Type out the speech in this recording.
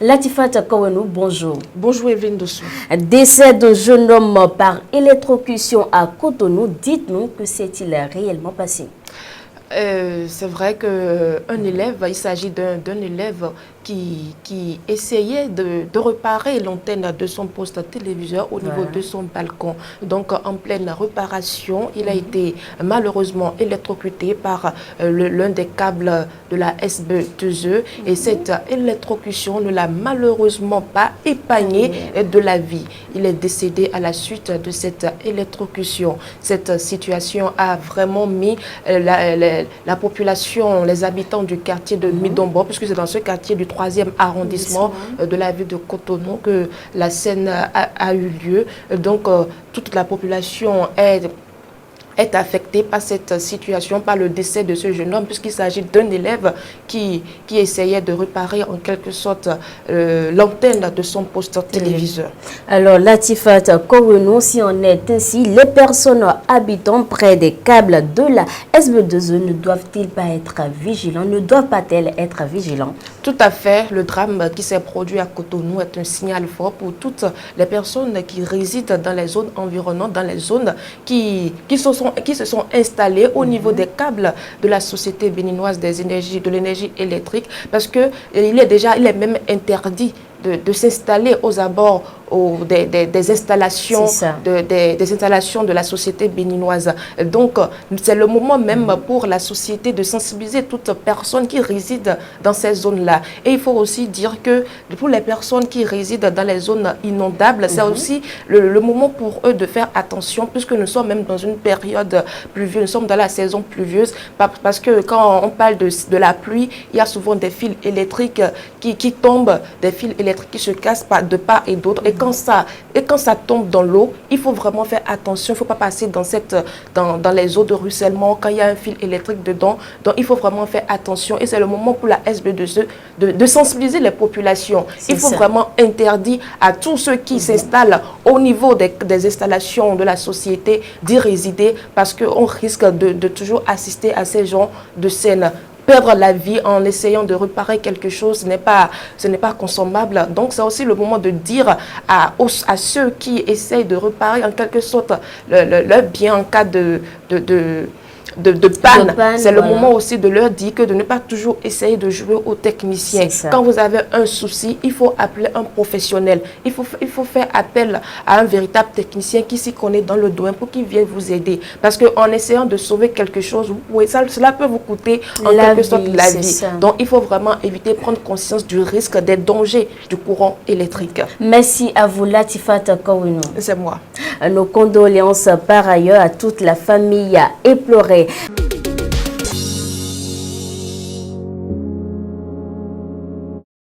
Latifat Kawenou, bonjour. Bonjour Evelyne Dossou. Décès d'un jeune homme par électrocution à Cotonou, dites-nous que s'est-il réellement passé? C'est vrai qu'un élève, il s'agit d'un élève qui essayait de réparer l'antenne de son poste téléviseur au niveau de son balcon. Donc en pleine réparation, il a été malheureusement électrocuté par l'un des câbles de la SB2E et cette électrocution ne l'a malheureusement pas épargné de la vie. Il est décédé à la suite de cette électrocution. Cette situation a vraiment mis la population, les habitants du quartier de Midombo, puisque c'est dans ce quartier du 3e arrondissement de la ville de Cotonou que la scène a eu lieu. Donc toute la population est affectée par cette situation, par le décès de ce jeune homme, puisqu'il s'agit d'un élève qui essayait de réparer en quelque sorte l'antenne de son poste téléviseur. Alors, Latifat Kawenou, si on est ainsi, les personnes habitant près des câbles de la SB2E ne doivent-ils pas être vigilants? Ne doivent pas-elles être vigilants? Tout à fait. Le drame qui s'est produit à Cotonou est un signal fort pour toutes les personnes qui résident dans les zones environnantes, dans les zones qui se sont installées au niveau des câbles de la Société béninoise de l'énergie électrique, parce que il est même interdit de s'installer aux abords des installations de la société béninoise. Donc, c'est le moment même pour la société de sensibiliser toute personne qui réside dans ces zones-là. Et il faut aussi dire que pour les personnes qui résident dans les zones inondables, c'est aussi le moment pour eux de faire attention, puisque nous sommes même dans une période pluvieuse, nous sommes dans la saison pluvieuse, parce que quand on parle de la pluie, il y a souvent des fils électriques qui tombent, des fils électriques qui se cassent de part et d'autre. Et quand ça tombe dans l'eau, il faut vraiment faire attention. Il ne faut pas passer dans les eaux de ruissellement quand il y a un fil électrique dedans. Donc, il faut vraiment faire attention. Et c'est le moment pour la SB2E de sensibiliser les populations. Il faut vraiment interdire à tous ceux qui s'installent au niveau des installations de la société d'y résider, parce qu'on risque de toujours assister à ces genres de scènes. Perdre la vie en essayant de réparer quelque chose, ce n'est pas consommable. Donc c'est aussi le moment de dire à ceux qui essayent de réparer en quelque sorte leur bien en cas de panne. C'est le moment aussi de leur dire que de ne pas toujours essayer de jouer aux techniciens. Quand vous avez un souci, il faut appeler un professionnel. Il faut faire appel à un véritable technicien qui s'y connaît dans le domaine pour qu'il vienne vous aider. Parce qu'en essayant de sauver quelque chose, cela peut vous coûter en quelque sorte la vie. Donc il faut vraiment éviter, prendre conscience du risque, des dangers du courant électrique. Merci à vous, Latifat Kawenou. C'est moi. Nos condoléances par ailleurs à toute la famille éplorée.